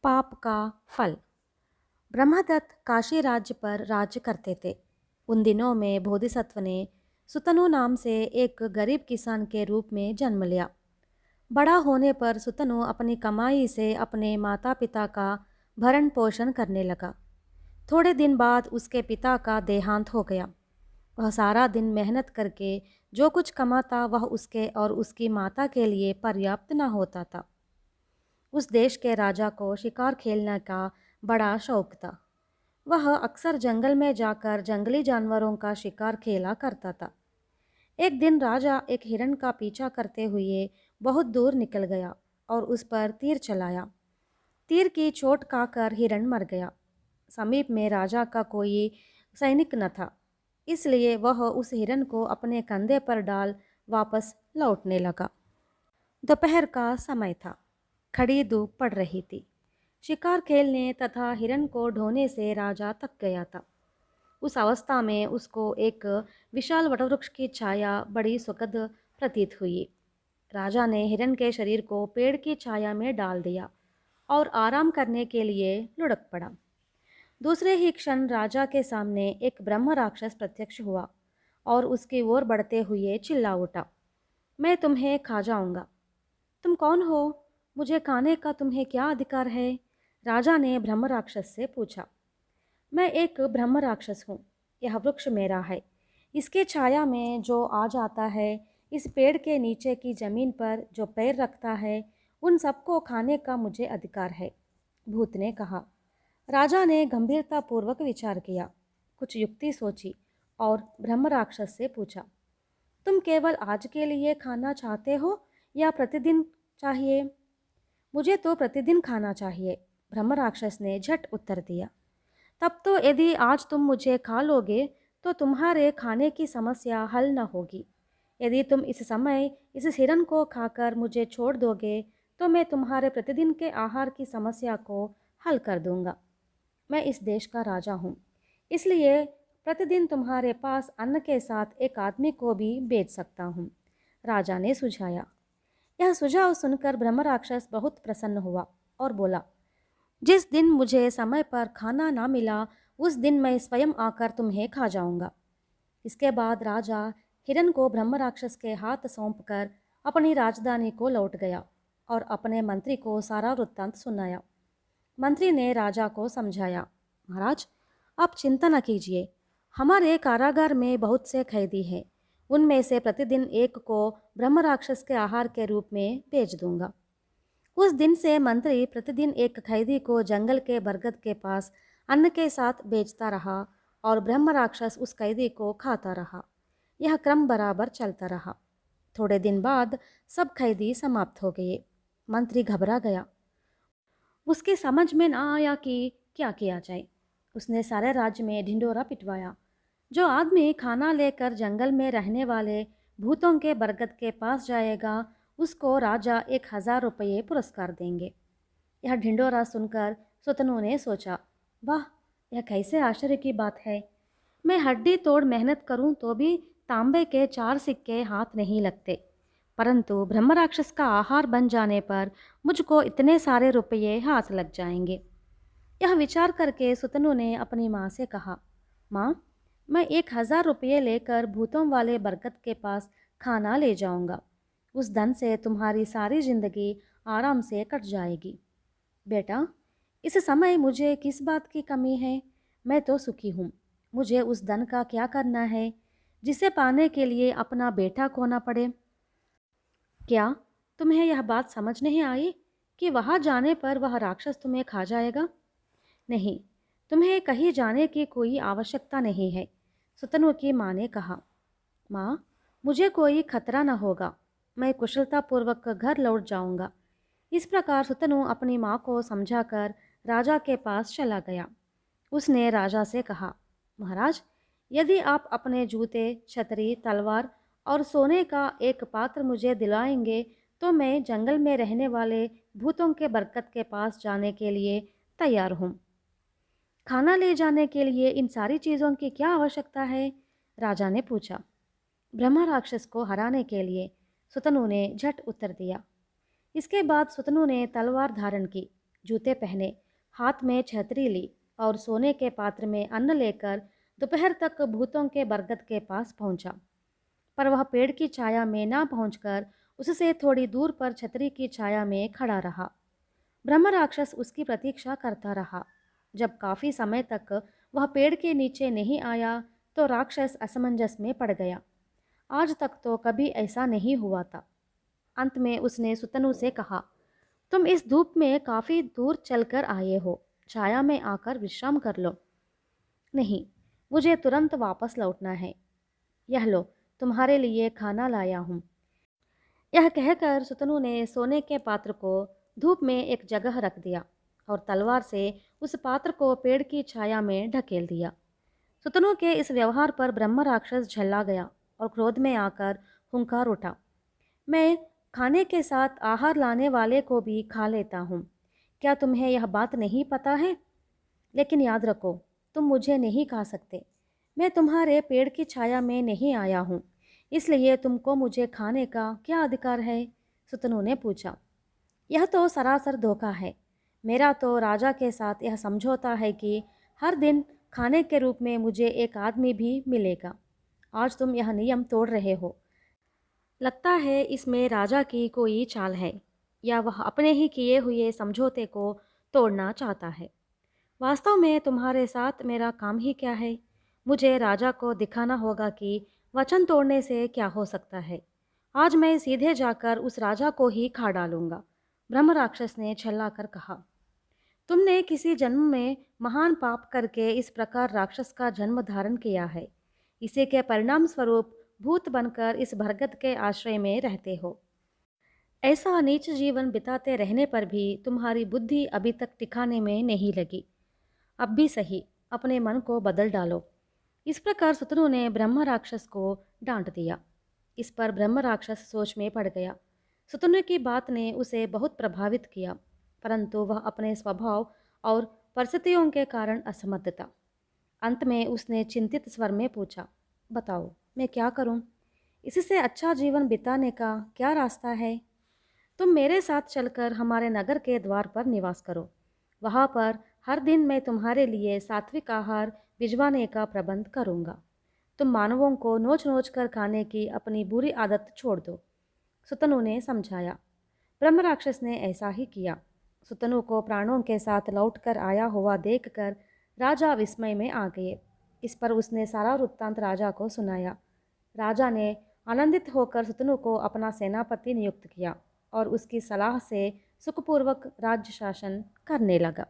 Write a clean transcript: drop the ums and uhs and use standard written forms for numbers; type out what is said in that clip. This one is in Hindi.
पाप का फल। ब्रह्मदत्त काशी राज्य पर राज्य करते थे। उन दिनों में बोधिसत्व ने सुतनु नाम से एक गरीब किसान के रूप में जन्म लिया। बड़ा होने पर सुतनु अपनी कमाई से अपने माता पिता का भरण पोषण करने लगा। थोड़े दिन बाद उसके पिता का देहांत हो गया। वह सारा दिन मेहनत करके जो कुछ कमाता वह उसके और उसकी माता के लिए पर्याप्त न होता था। उस देश के राजा को शिकार खेलने का बड़ा शौक था। वह अक्सर जंगल में जाकर जंगली जानवरों का शिकार खेला करता था। एक दिन राजा एक हिरण का पीछा करते हुए बहुत दूर निकल गया और उस पर तीर चलाया। तीर की चोट खाकर हिरण मर गया। समीप में राजा का कोई सैनिक न था, इसलिए वह उस हिरण को अपने कंधे पर डाल वापस लौटने लगा। दोपहर का समय था। खड़ी धूप पड़ रही थी। शिकार खेलने तथा हिरण को ढोने से राजा थक गया था। उस अवस्था में उसको एक विशाल वटवृक्ष की छाया बड़ी सुखद प्रतीत हुई। राजा ने हिरण के शरीर को पेड़ की छाया में डाल दिया और आराम करने के लिए लुढ़क पड़ा। दूसरे ही क्षण राजा के सामने एक ब्रह्म राक्षस प्रत्यक्ष हुआ और उसकी ओर बढ़ते हुए चिल्ला उठा, मैं तुम्हें खा जाऊंगा। तुम कौन हो? मुझे खाने का तुम्हें क्या अधिकार है? राजा ने ब्रह्म राक्षस से पूछा। मैं एक ब्रह्म राक्षस हूँ। यह वृक्ष मेरा है। इसके छाया में जो आ जाता है, इस पेड़ के नीचे की जमीन पर जो पैर रखता है, उन सबको खाने का मुझे अधिकार है। भूत ने कहा। राजा ने गंभीरतापूर्वक विचार किया, कुछ युक्ति सोची और ब्रह्म राक्षस से पूछा, तुम केवल आज के लिए खाना चाहते हो या प्रतिदिन चाहिए? मुझे तो प्रतिदिन खाना चाहिए, ब्रह्म राक्षस ने झट उत्तर दिया। तब तो यदि आज तुम मुझे खा लोगे तो तुम्हारे खाने की समस्या हल न होगी। यदि तुम इस समय इस हिरण को खाकर मुझे छोड़ दोगे तो मैं तुम्हारे प्रतिदिन के आहार की समस्या को हल कर दूंगा। मैं इस देश का राजा हूँ, इसलिए प्रतिदिन तुम्हारे पास अन्न के साथ एक आदमी को भी बेच सकता हूँ, राजा ने सुझाया। यह सुझाव सुनकर ब्रह्म राक्षस बहुत प्रसन्न हुआ और बोला, जिस दिन मुझे समय पर खाना ना मिला उस दिन मैं स्वयं आकर तुम्हें खा जाऊंगा। इसके बाद राजा हिरण को ब्रह्म राक्षस के हाथ सौंपकर अपनी राजधानी को लौट गया और अपने मंत्री को सारा वृत्तांत सुनाया। मंत्री ने राजा को समझाया, महाराज, आप चिंता न कीजिए। हमारे कारागार में बहुत से कैदी हैं। उनमें से प्रतिदिन एक को ब्रह्म राक्षस के आहार के रूप में भेज दूंगा। उस दिन से मंत्री प्रतिदिन एक कैदी को जंगल के बरगद के पास अन्न के साथ बेचता रहा और ब्रह्म राक्षस उस कैदी को खाता रहा। यह क्रम बराबर चलता रहा। थोड़े दिन बाद सब कैदी समाप्त हो गए। मंत्री घबरा गया। उसके समझ में ना आया कि क्या किया जाए। उसने सारे राज्य में ढिंढोरा पिटवाया। जो आदमी खाना लेकर जंगल में रहने वाले भूतों के बरगद के पास जाएगा उसको राजा 1000 रुपये पुरस्कार देंगे। यह ढिंढोरा सुनकर सुतनु ने सोचा, वाह, यह कैसे आश्चर्य की बात है। मैं हड्डी तोड़ मेहनत करूं तो भी तांबे के 4 सिक्के हाथ नहीं लगते, परंतु ब्रह्म राक्षस का आहार बन जाने पर मुझको इतने सारे रुपये हाथ लग जाएंगे। यह विचार करके सुतनु ने अपनी माँ से कहा, माँ, मैं 1000 रुपये लेकर भूतों वाले बरगद के पास खाना ले जाऊंगा। उस धन से तुम्हारी सारी जिंदगी आराम से कट जाएगी। बेटा, इस समय मुझे किस बात की कमी है? मैं तो सुखी हूँ। मुझे उस धन का क्या करना है जिसे पाने के लिए अपना बेटा खोना पड़े? क्या तुम्हें यह बात समझ नहीं आई कि वहाँ जाने पर वह राक्षस तुम्हें खा जाएगा? नहीं, तुम्हें कहीं जाने की कोई आवश्यकता नहीं है, सुतनु की माँ ने कहा। माँ, मुझे कोई खतरा न होगा। मैं कुशलतापूर्वक घर लौट जाऊंगा। इस प्रकार सुतनु अपनी माँ को समझाकर राजा के पास चला गया। उसने राजा से कहा, महाराज, यदि आप अपने जूते, छतरी, तलवार और सोने का एक पात्र मुझे दिलाएंगे तो मैं जंगल में रहने वाले भूतों के बरकत के पास जाने के लिए तैयार हूँ। खाना ले जाने के लिए इन सारी चीज़ों की क्या आवश्यकता है? राजा ने पूछा। ब्रह्मा राक्षस को हराने के लिए, सुतनु ने झट उत्तर दिया। इसके बाद सुतनु ने तलवार धारण की जूते पहने, हाथ में छतरी ली और सोने के पात्र में अन्न लेकर दोपहर तक भूतों के बरगद के पास पहुंचा। पर वह पेड़ की छाया में ना पहुंचकर उससे थोड़ी दूर पर छतरी की छाया में खड़ा रहा। ब्रह्म राक्षस उसकी प्रतीक्षा करता रहा। जब काफी समय तक वह पेड़ के नीचे नहीं आया तो राक्षस असमंजस में पड़ गया। आज तक तो कभी ऐसा नहीं हुआ था। अंत में उसने सुतनु से कहा, तुम इस धूप में काफी दूर चलकर आए हो, छाया में आकर विश्राम कर लो। नहीं, मुझे तुरंत वापस लौटना है। यह लो, तुम्हारे लिए खाना लाया हूँ। यह कहकर सुतनु ने सोने के पात्र को धूप में एक जगह रख दिया और तलवार से उस पात्र को पेड़ की छाया में ढकेल दिया। सुतनु के इस व्यवहार पर ब्रह्म राक्षस झल्ला गया और क्रोध में आकर हुंकार उठा, मैं खाने के साथ आहार लाने वाले को भी खा लेता हूँ। क्या तुम्हें यह बात नहीं पता है? लेकिन याद रखो, तुम मुझे नहीं खा सकते। मैं तुम्हारे पेड़ की छाया में नहीं आया हूँ, इसलिए तुमको मुझे खाने का क्या अधिकार है? सुतनु ने पूछा। यह तो सरासर धोखा है। मेरा तो राजा के साथ यह समझौता है कि हर दिन खाने के रूप में मुझे एक आदमी भी मिलेगा। आज तुम यह नियम तोड़ रहे हो। लगता है इसमें राजा की कोई चाल है, या वह अपने ही किए हुए समझौते को तोड़ना चाहता है। वास्तव में तुम्हारे साथ मेरा काम ही क्या है? मुझे राजा को दिखाना होगा कि वचन तोड़ने से क्या हो सकता है। आज मैं सीधे जाकर उस राजा को ही खा डालूंगा। ब्रह्म राक्षस ने छल्लाकर कहा, तुमने किसी जन्म में महान पाप करके इस प्रकार राक्षस का जन्म धारण किया है। इसी के परिणाम स्वरूप भूत बनकर इस भरगत के आश्रय में रहते हो। ऐसा नीच जीवन बिताते रहने पर भी तुम्हारी बुद्धि अभी तक टिकाने में नहीं लगी। अब भी सही, अपने मन को बदल डालो। इस प्रकार सुतनु ने ब्रह्म राक्षस को डांट दिया। इस पर ब्रह्म राक्षस सोच में पड़ गया। सुतनु की बात ने उसे बहुत प्रभावित किया, परंतु वह अपने स्वभाव और परिस्थितियों के कारण असमर्थ था। अंत में उसने चिंतित स्वर में पूछा, बताओ मैं क्या करूं? इससे अच्छा जीवन बिताने का क्या रास्ता है? तुम मेरे साथ चलकर हमारे नगर के द्वार पर निवास करो। वहाँ पर हर दिन मैं तुम्हारे लिए सात्विक आहार भिजवाने का प्रबंध करूँगा। तुम मानवों को नोच नोच कर खाने की अपनी बुरी आदत छोड़ दो। सुतनु ने समझाया। ब्रह्म राक्षस ने ऐसा ही किया। सुतनु को प्राणों के साथ लौटकर आया हुआ देखकर राजा विस्मय में आ गए। इस पर उसने सारा वृत्तांत राजा को सुनाया। राजा ने आनंदित होकर सुतनु को अपना सेनापति नियुक्त किया और उसकी सलाह से सुखपूर्वक राज्य शासन करने लगा।